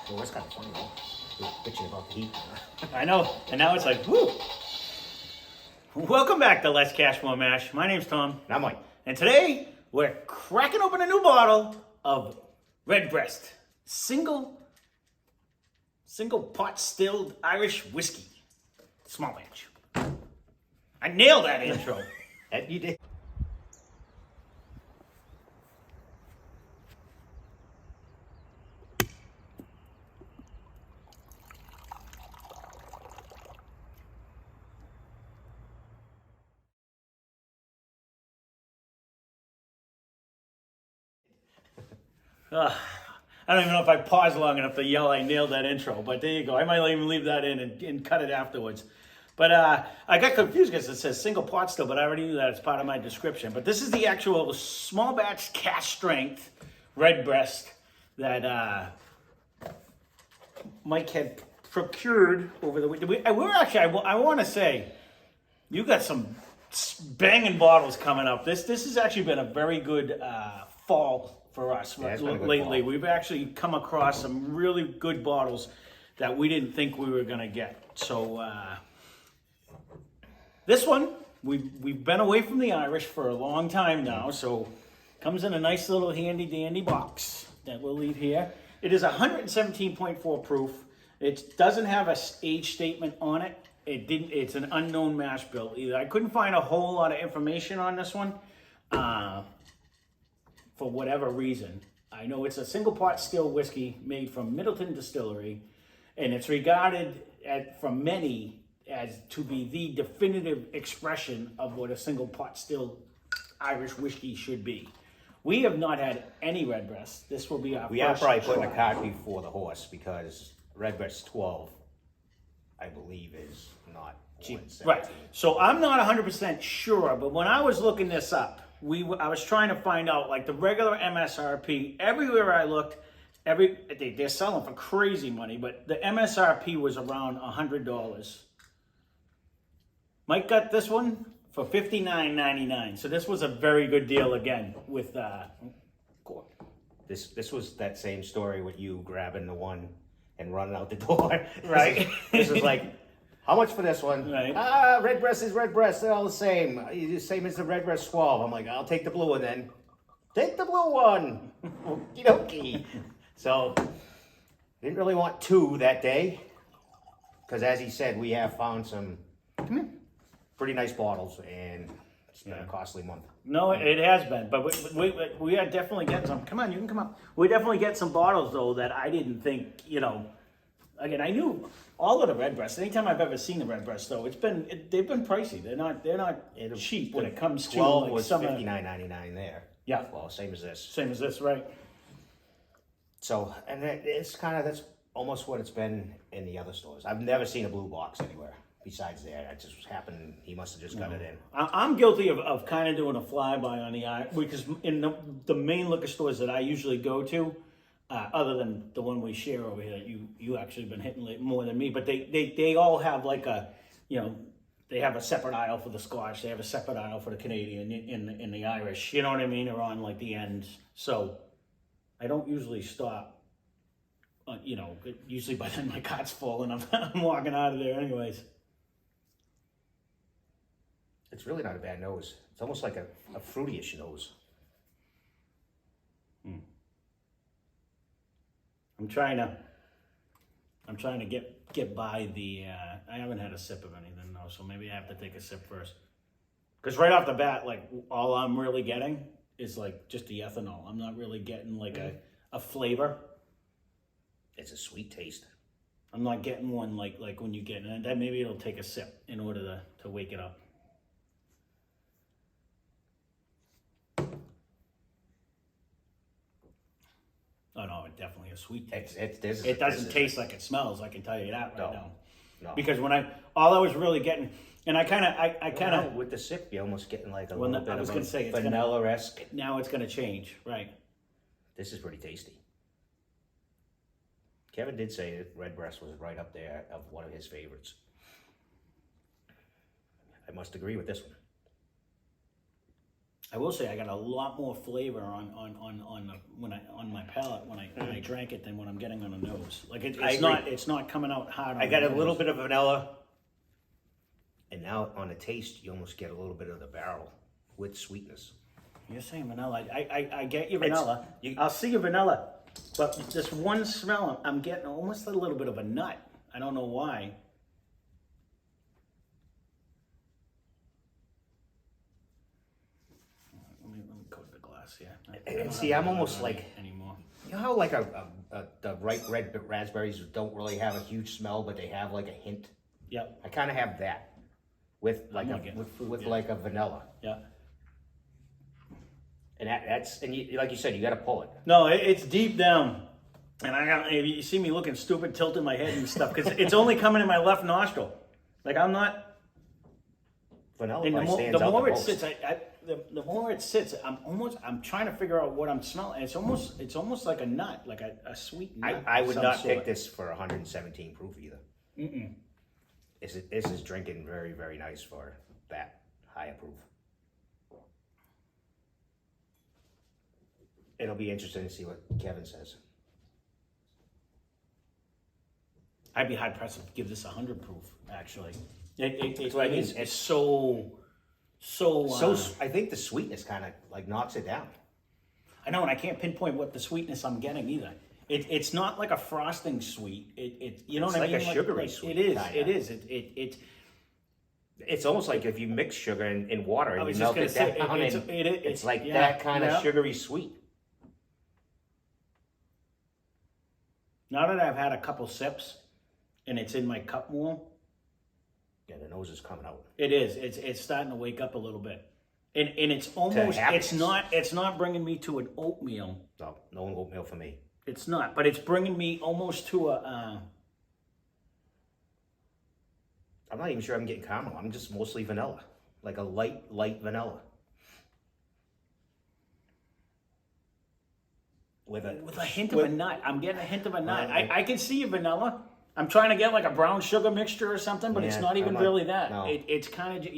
Well, that's kind of funny, though. We're bitching about the heat. I know, and now it's like, whoo. Welcome back to Less Cash, More Mash. My name's Tom. And I'm like, And today, we're cracking open a new bottle of Redbreast. Single pot stilled Irish whiskey. Small batch. I nailed that intro. that you did. I don't even know if I paused long enough to yell I nailed that intro, but there you go. I might even leave that in and cut it afterwards. But I got confused because it says single pot still, but I already knew that it's part of my description. But this is the actual small batch cask strength Redbreast that Mike had procured over the weekend. We're actually, I want to say, you got some banging bottles coming up. This has actually been a very good fall for us lately. We've actually come across some really good bottles that we didn't think we were going to get. So this one, we've been away from the Irish for a long time now, so comes in a nice little handy dandy box that we'll leave here. It is 117.4 proof. It doesn't have a age statement on it. It's an unknown mash bill either. I couldn't find a whole lot of information on this one. For whatever reason. I know it's a single pot still whiskey made from Middleton Distillery, and it's regarded from many as to be the definitive expression of what a single pot still Irish whiskey should be. We have not had any Redbreast. This will be our We are probably putting the cart before the horse because Redbreast 12, I believe, is not cheap. Right. So I'm not 100% sure, but when I was looking this up, I was trying to find out like the regular MSRP. Everywhere I looked, they're selling for crazy money, but the MSRP was around $100. Mike got this one for $59.99. So this was a very good deal again with This was that same story with you grabbing the one and running out the door. Right. This is like, how much for this one? Right. Redbreast is Redbreast. They're all the same. The same as the Redbreast 12. I'm like, I'll take the blue one then. Take the blue one. Okie dokie. So, didn't really want two that day. Because as he said, we have found some pretty nice bottles. And it's been a costly month. No, it has been. But we are definitely getting some. Come on, you can come up. We definitely get some bottles, though, that I didn't think, Again, I knew all of the Redbreast. Anytime I've ever seen the Redbreast, though, they've been pricey. They're not cheap when it comes to 12 like was some $59.99 there. Yeah. Well, same as this. Same as this, right? So, and that's almost what it's been in the other stores. I've never seen a blue box anywhere besides there. It just happened. He must have just got it in. I'm guilty of kind of doing a flyby on the eye because in the main liquor stores that I usually go to, other than the one we share over here, you actually been hitting more than me, but they all have like they have a separate aisle for the Scotch, they have a separate aisle for the Canadian in the Irish, you know what I mean, or on like the ends. So I don't usually stop, usually by then my cart's full and I'm walking out of there anyways. It's really not a bad nose. It's almost like a fruity-ish nose. I'm trying to get by the. I haven't had a sip of anything though, so maybe I have to take a sip first. Because right off the bat, like all I'm really getting is like just the ethanol. I'm not really getting like a flavor. It's a sweet taste. I'm not getting one like when you get it. That maybe it'll take a sip in order to wake it up. Oh no, it definitely is sweet taste. It doesn't taste like it smells. I can tell you that right now. No. Because all I was really getting, and I kind of with the sip, you're almost getting like a little bit of a vanilla-esque. Now it's gonna change, right? This is pretty tasty. Kevin did say that Redbreast was right up there of one of his favorites. I must agree with this one. I will say I got a lot more flavor on my palate when I drank it than what I'm getting on the nose. Like it's not coming out hard. On I got the a little nose. bit of vanilla, and now on the taste, you almost get a little bit of the barrel with sweetness. You're saying vanilla. I get your vanilla. You- I'll see your vanilla, but this one smell, I'm getting almost a little bit of a nut. I don't know why. Let me coat the glass here. I don't See, have I'm almost vanilla like- anymore. You know how like the ripe red raspberries don't really have a huge smell, but they have like a hint. Yep. I kind of have that with like not getting the fruit with yet. like a vanilla, Yeah. and that's like you said, you got to pull it. No, it's deep down, and I got. You see me looking stupid, tilting my head and stuff because it's only coming in my left nostril. Like I'm not. Vanilla And probably the stands out more the it most. sits, the more it sits, I'm trying to figure out what I'm smelling. It's almost like a nut, like a sweet nut. I of would some not sort. pick this for 117 proof either. This is drinking very, very nice for that high proof. It'll be interesting to see what Kevin says. I'd be high pressed to give this 100 proof. Actually, it's what I mean. It's so. I think the sweetness kind of like knocks it down. I know, and I can't pinpoint what the sweetness I'm getting either. It's not like a frosting sweet. You know It's what I like mean? a sugary sweet, It is. kinda. It is. It's almost like if you mix sugar in water I and was you just melt gonna it say, down, it's like that kind of sugary sweet. Now that I've had a couple sips, and it's in my cup more, Yeah, the nose is coming out. it is. It's starting to wake up a little bit, and it's almost. happiness. It's not bringing me to an oatmeal. No oatmeal for me. It's not, but it's bringing me almost to a. I'm not even sure I'm getting caramel. I'm just mostly vanilla, like a light vanilla. With With a hint of a nut. I'm getting a hint of a nut. I can see a vanilla. I'm trying to get like a brown sugar mixture or something, but it's Yeah, not even I'm not- really that. no. It's kind of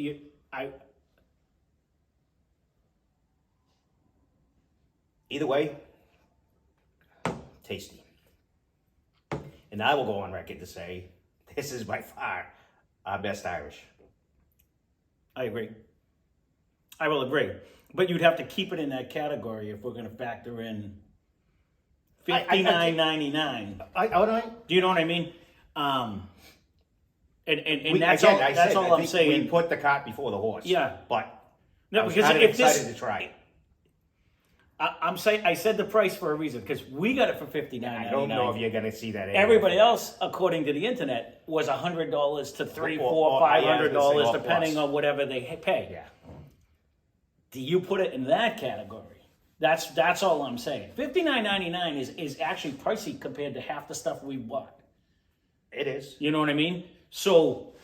Either way, tasty. And I will go on record to say this is by far our best Irish. I agree. I will agree, but you'd have to keep it in that category if we're going to factor in $59.99. Do you know what I mean? And that's all. That's all I'm saying. We put the cart before the horse. Yeah. But No, I was because kind of if excited this, to try it. I said the price for a reason because we got it for $59.99. I don't know if you're going to see that anywhere. Everybody else, according to the internet, was $100 to $300, Or- $400, yeah, I was gonna say, $500, or depending plus. on whatever they pay. Yeah. Do you put it in that category? That's all I'm saying. $59.99 is actually pricey compared to half the stuff we bought. It is. You know what I mean? So,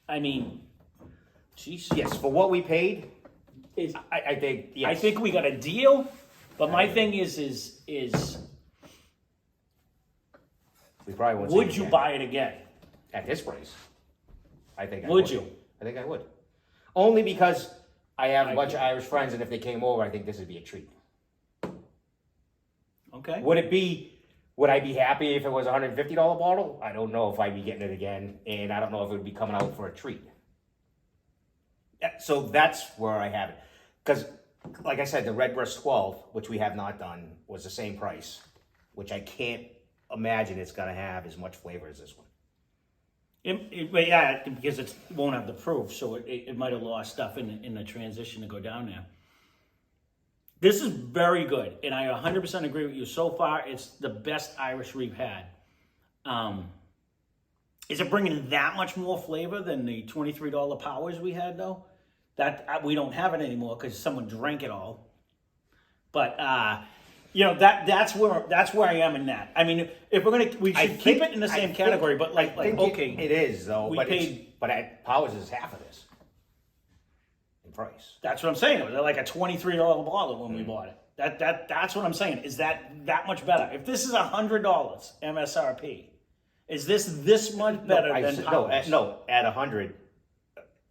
I mean, geez. Yes, for what we paid, Is- I think, yes. I think we got a deal, but my thing is we probably won't see would it you again. buy it again? At this price? I think I Would you? I think I would. Only because I have a bunch of Irish friends, and if they came over, I think this would be a treat. Okay. Would I be happy if it was a $150 bottle? I don't know if I'd be getting it again, and I don't know if it would be coming out for a treat. Yeah, so that's where I have it. Because, like I said, the Redbreast 12, which we have not done, was the same price, which I can't imagine it's going to have as much flavor as this one. But yeah, because it won't have the proof, so it might have lost stuff in the transition to go down there. This is very good, and I 100% agree with you. So far, it's the best Irish we've had. Is it bringing that much more flavor than the $23 Powers we had, though? That we don't have it anymore because someone drank it all. But you know that's where I am in that. I mean, if we're gonna, we should keep it in the same category. But like okay, it is though. we But paid- but at Powers is half of this in price. that's what I'm saying. It was like a $23 bottle when we bought it. That's what I'm saying. Is that much better? If this is $100 MSRP, is this much better than Powers? No, at 100.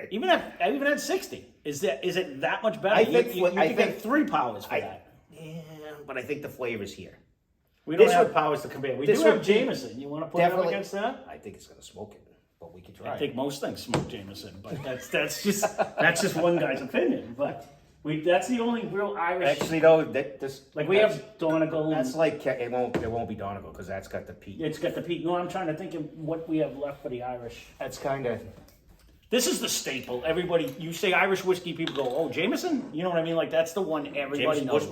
I even had 60. Is it that much better? I think you I could think get 3 powers for that. Yeah, but I think the flavor's here. We don't This have would- powers to compare. We this do have would be Jameson. You want to put it up definitely- against that? I think it's gonna smoke it, but we could try. I think most things smoke Jameson, but that's just one guy's opinion. But that's the only real Irish. Actually, though, this Like we have Donegal. That's like it won't be Donegal because that's got the peat. It's got the peat. No, I'm trying to think of what we have left for the Irish. That's kind of. This is the staple. Everybody, you say Irish whiskey, people go, "Oh, Jameson." You know what I mean? Like that's the one everybody knows.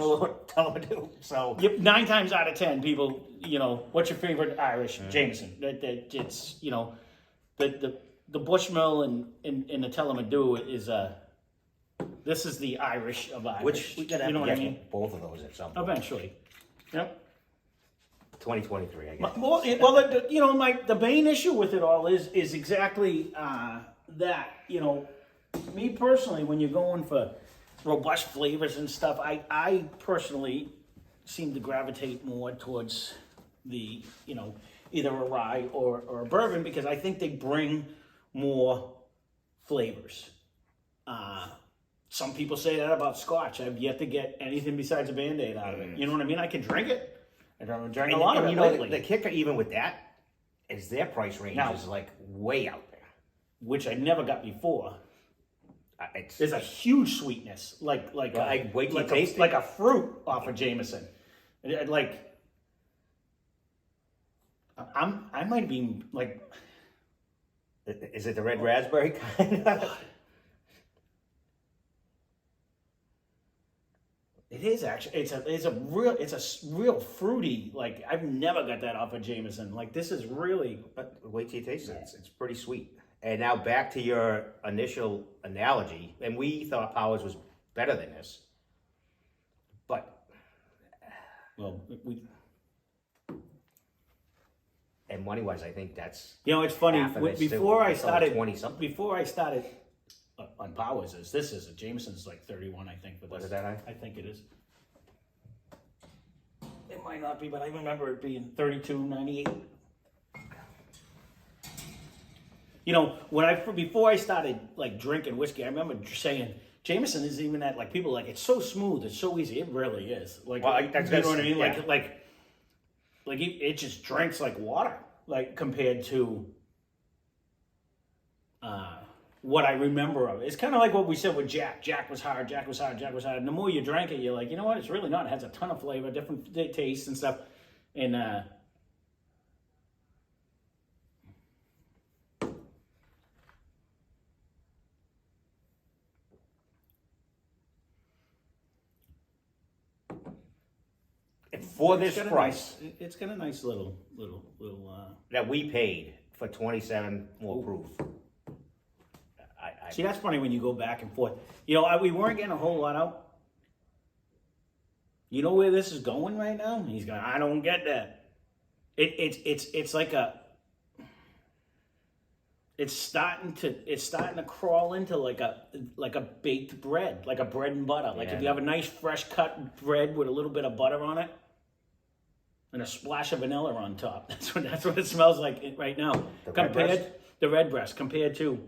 Tell them to do. So Yep, 9 times out of 10, people, what's your favorite Irish? Jameson. That it's the Bushmill and the Tellamadu is this is the Irish of Irish. which we gotta have you know to what I get mean? both of those at some point. Eventually. Yep. 2023, I guess. Well, the main issue with it all is exactly that. Me personally, when you're going for robust flavors and stuff, I personally seem to gravitate more towards the either a rye or a bourbon because I think they bring more flavors. Some people say that about Scotch. I've yet to get anything besides a Band-Aid out of it. You know what I mean? I can drink it. I don't drink a lot of it lately. The kicker even with that is their price range Now- is like way out there. Which I never got before. It's There's a huge sweetness, like wait till you a, taste it. like a fruit off of Jameson. I might be like. Is it the red raspberry kind? It is actually. It's a real fruity. Like I've never got that off of Jameson. Like this is really. But wait till you taste it. It's pretty sweet. And now back to your initial analogy, and we thought Powers was better than this, but Well, and money wise, I think that's it's funny. half of this, too. Before I It's like started 20-something. Before I started on Powers, this is a Jameson's like 31, I think. But What is that high? I think it is. It might not be, but I remember it being 32.98. Before I started like drinking whiskey, I remember saying Jameson isn't even that like people are like it's so smooth, it's so easy. It really is. Like Well, you know what I mean? yeah. Like it just drinks like water, like compared to what I remember of it. It's kind of like what we said with Jack. Jack was hard. And the more you drank it, you're like, you know what? It's really not. It has a ton of flavor, different tastes and stuff. And for this it's got a price nice- it's got a nice little. that we paid for 27 more proof. See, that's funny when you go back and forth. We weren't getting a whole lot out. You know where this is going right now? He's going, I don't get that. It's like it's starting to crawl into like a baked bread, like a bread and butter. Like if you have a nice fresh cut bread with a little bit of butter on it and a splash of vanilla on top. That's what it smells like right now. The Redbreast compared to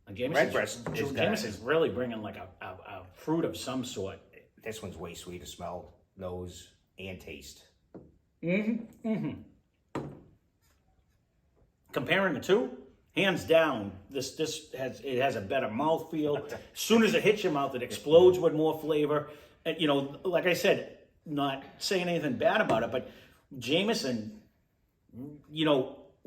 Redbreast is Jameson's really bringing like a fruit of some sort. This one's way sweeter smell, nose, and taste. Comparing the two, hands down, this has a better mouthfeel. As soon as it hits your mouth, it explodes with more flavor. And, like I said, not saying anything bad about it, but Jameson,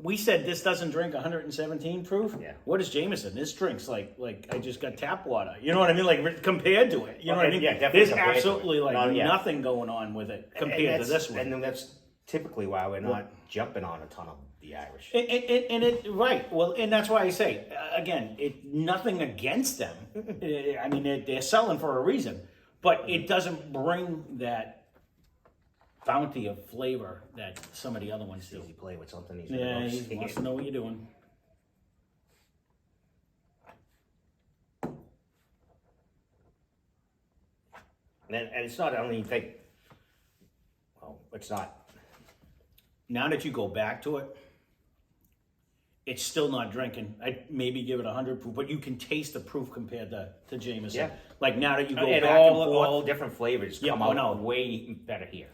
we said this doesn't drink 117 proof. Yeah. What is Jameson? This drinks like I just got tap water. You know what I mean? Like compared to it. You know what I mean? Yeah, definitely There's compared to it. absolutely like No, yeah. nothing going on with it compared to this one. And then that's typically why we're not jumping on a ton of the Irish. Right. Well, and that's why I say again, nothing against them. I mean, they're selling for a reason, but it doesn't bring that bounty of flavor that some of the other ones do. Easy play with something. He wants to know what you're doing. And it's not. I don't even think. Well, it's not. Now that you go back to it, it's still not drinking. I'd maybe give it 100 proof, but you can taste the proof compared to Jameson. Yeah. Like now that you go And back and all forth. different flavors Yeah, come oh, out no. way better here.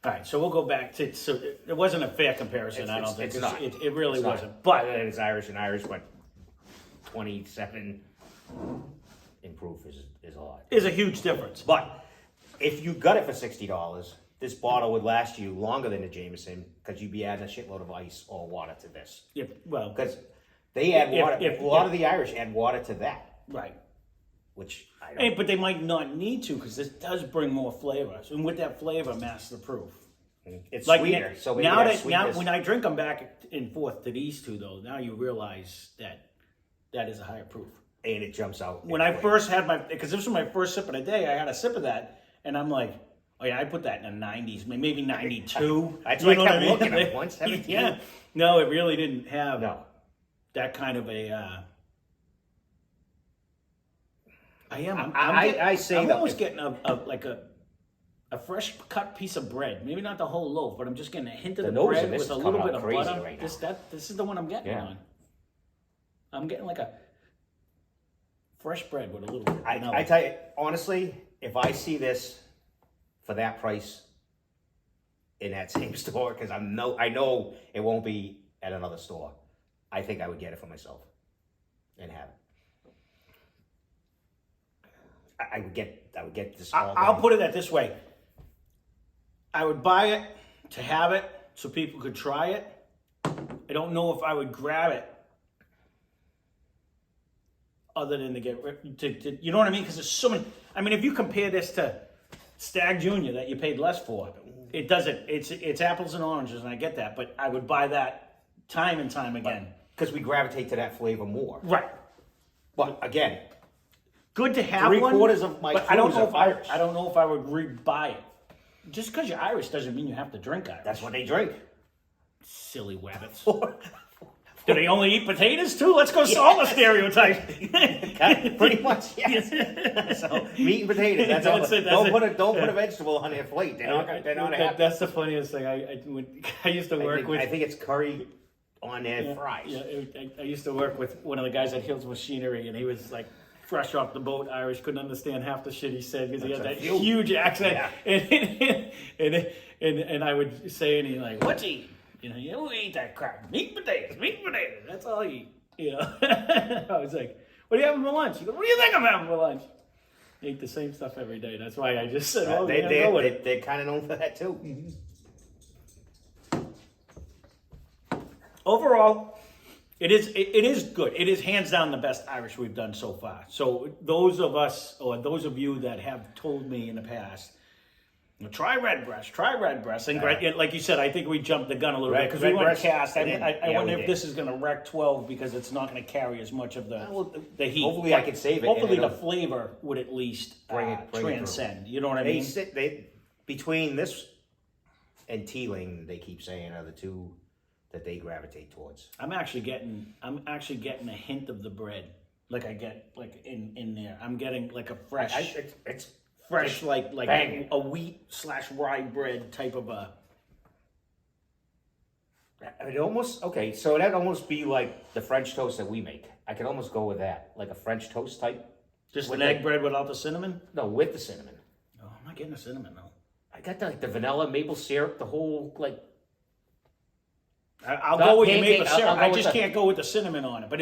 All right, so we'll go back to, so it wasn't a fair comparison, I don't think. It's not. It really It's not. wasn't. But it's Irish, and Irish went 27 in proof is a lot. there's a huge difference. But if you got it for $60, this bottle would last you longer than the Jameson because you'd be adding a shitload of ice or water to this. Well, Because they add water. if- a lot of the Irish add water to that, right. which I don't. Hey, but they might not need to because this does bring more flavor. So, and with that flavor, masks the proof. It's Like sweeter. So maybe now that that now sweetness- when I drink them back and forth to these two though, now you realize that is a higher proof. and it jumps out. When I first had because this was my first sip of the day, I had a sip of that, and I'm like, oh yeah, I put that in the 90s, maybe 92. That's You what know I kept what I mean? looking at. 117. Yeah, no, it really didn't have No. that kind of a. I say I'm that almost if- getting a fresh cut piece of bread. Maybe not the whole loaf, but I'm just getting a hint of The the nose bread of this with a is little coming bit out of crazy butter. right now. This is the one I'm getting Yeah. on. I'm getting like a fresh bread with a little. vanilla. I tell you honestly, if I see this for that price in that same store, because I know it won't be at another store, I think I would get it for myself and have it. I would get this. I'll put it this way. I would buy it to have it so people could try it. I don't know if I would grab it other than to get you know what I mean? Because there's so many. I mean, if you compare this to Stag Junior that you paid less for, it doesn't. It's apples and oranges, and I get that. But I would buy that time and time again because we gravitate to that flavor more. Right. But again, good to have one. 3/4 of my but I don't crews know are if Irish. I don't know if I would rebuy it. Just because you're Irish doesn't mean you have to drink Irish. that's what they drink. Silly wabbits. Do they only eat potatoes too? Let's go solve the stereotype. Pretty much, yes. So meat and potatoes. That's all. That's it, Don't put a vegetable on their plate. They're not happy. That's the funniest thing. I used to work with. I think it's curry on their fries. Yeah, I used to work with one of the guys at Hills Machinery, and he was like fresh off the boat, Irish, couldn't understand half the shit he said because he had that huge accent. Yeah. And I would say, and he's like, "What's he? You know, you don't eat that crap. Meat and potatoes. That's all you eat." You know. I was like, "What are you having for lunch?" He goes, "What do you think I'm having for lunch?" I eat the same stuff every day. That's why I just said, "Oh, they're kind of known for that too." Overall, it is good. It is hands down the best Irish we've done so far. So those of us, or those of you that have told me in the past, try Redbreast. And like you said, I think we jumped the gun a little bit because we went Cask. I wonder if this is going to wreck 12 because it's not going to carry as much of the heat. Hopefully I can save it. Hopefully the flavor would at least bring it transcend. You know what I mean? Between this and Teeling, they keep saying are the two that they gravitate towards. I'm actually getting a hint of the bread, like I get like in there. I'm getting like a fresh, It's fresh like banging. a wheat/rye bread type of a. It almost okay. So that'd almost be like the French toast that we make. I could almost go with that, like a French toast type. Just with an egg bread without the cinnamon. No, with the cinnamon. Oh, I'm not getting the cinnamon though. I got the vanilla, maple syrup, the whole like. I'll Not go with the pancake, maple syrup. I'll go I with just the- can't go with the cinnamon on it. But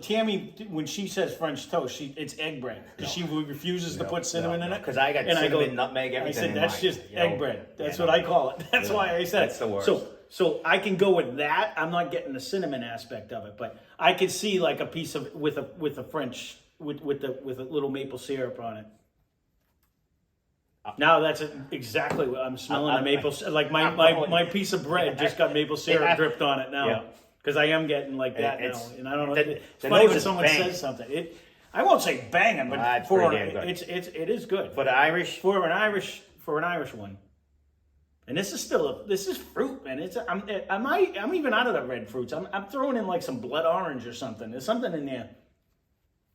Tammy, when she says French toast, it's egg bread because she refuses to put cinnamon in it. Because I got And cinnamon, nutmeg, everything. I said in that's mine, just you know? egg bread. That's what I call it. That's why I said That's the worst. So I can go with that. I'm not getting the cinnamon aspect of it, but I could see like a piece of with a French with a little maple syrup on it. Now that's exactly what I'm smelling. The maple, like my piece of bread just got maple syrup dripped on it now. Yeah. Because I am getting like that now, and I don't know. It's funny nose when is someone banging. says something. I won't say banging, but It's pretty damn good. it is good For the Irish, for an Irish one. And this is fruit, man. I'm even out of the red fruits. I'm throwing in like some blood orange or something. There's something in there.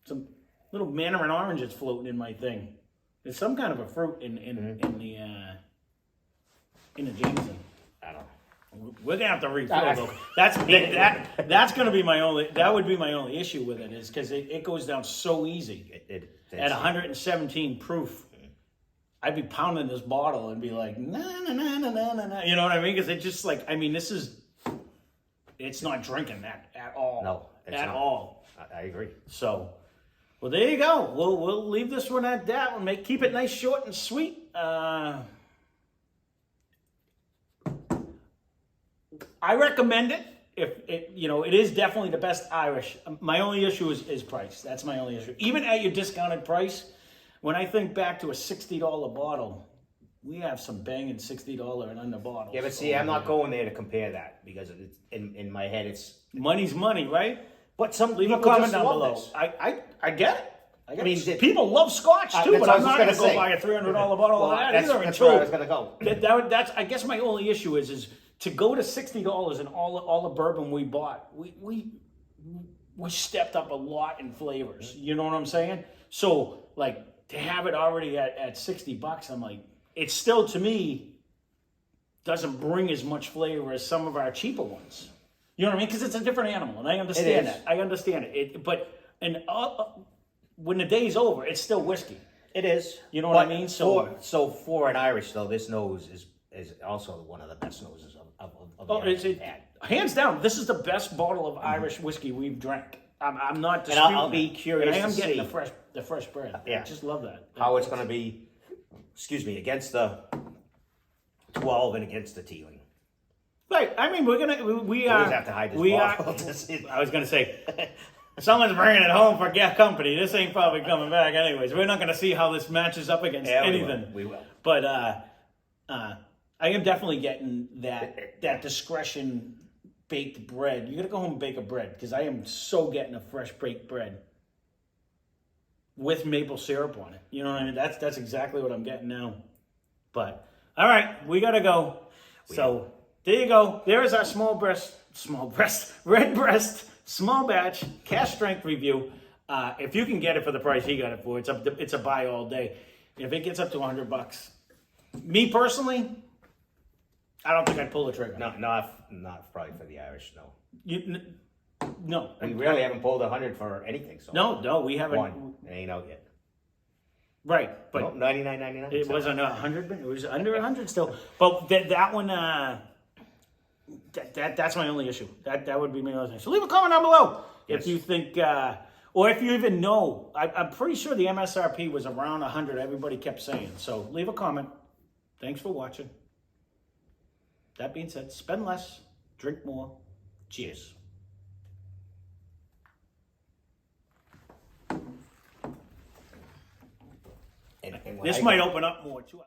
Some little mandarin orange that's floating in my thing. There's some kind of a fruit in the Jameson. I don't know. we're gonna have to refill though. That's gonna be my only. That would be my only issue with it is because it goes down so easy at 117 proof. I'd be pounding this bottle and be like, nah, nah, nah, nah, nah, nah, nah. You know what I mean? Because it just like, I mean, it's not drinking that at all. No, it's at not. all. I agree. So, well, there you go. We'll leave this one at that. We'll keep it nice, short, and sweet. I recommend it. If it, it is definitely the best Irish. My only issue is price. That's my only issue. Even at your discounted price, when I think back to a $60 bottle, we have some banging $60 and under bottles. Yeah, but see, I'm not going there to compare that because it's, in my head it's money's money, right? But some Leave a people comment just down love below. this. I get it. I mean, it- people love Scotch too, that's but what I I'm was not gonna going to go say. buy a $300 bottle Well, of that that's either. where Until I was gonna go. that's I guess my only issue is to go to $60 and all the bourbon we bought. We stepped up a lot in flavors. You know what I'm saying? So like to have it already at $60, I'm like, it still to me doesn't bring as much flavor as some of our cheaper ones. You know what I mean? Because it's a different animal, and I understand that. I understand it. When the day's over, it's still whiskey. It is. You know what I mean? So for an Irish though, this nose is also one of the best noses of the Irish we've had. Hands down, this is the best bottle of Irish whiskey we've drank. I'm not And disputing I'll be that. curious And I am to getting see the fresh bread. Yeah. I just love that. how it's going to be. Excuse me, against the 12 and against the Teeling. Right. I mean, we always have to hide this bottle. I was gonna say, someone's bringing it home for guest company. This ain't probably coming back anyways. We're not gonna see how this matches up against anything. We will. But I am definitely getting that discretion baked bread. You gotta go home and bake a bread because I am so getting a fresh baked bread with maple syrup on it. You know what I mean? That's exactly what I'm getting now. But all right, we gotta go. So there you go. There is our Redbreast small batch cash strength review. If you can get it for the price he got it for, it's a buy all day. If it gets up to $100, me personally, I don't think I'd pull the trigger. No, not probably for the Irish. No, No. we really haven't pulled 100 for anything. So No, we haven't. one. It ain't out yet. Right, but Nope, 99.99. it wasn't 100. It was under 100 still. But that one, that's my only issue. That would be my only thing. So leave a comment down below if you think, or if you even know. I'm pretty sure the MSRP was around 100. Everybody kept saying. So leave a comment. Thanks for watching. That being said, spend less, drink more. Cheers. And This might open up more too.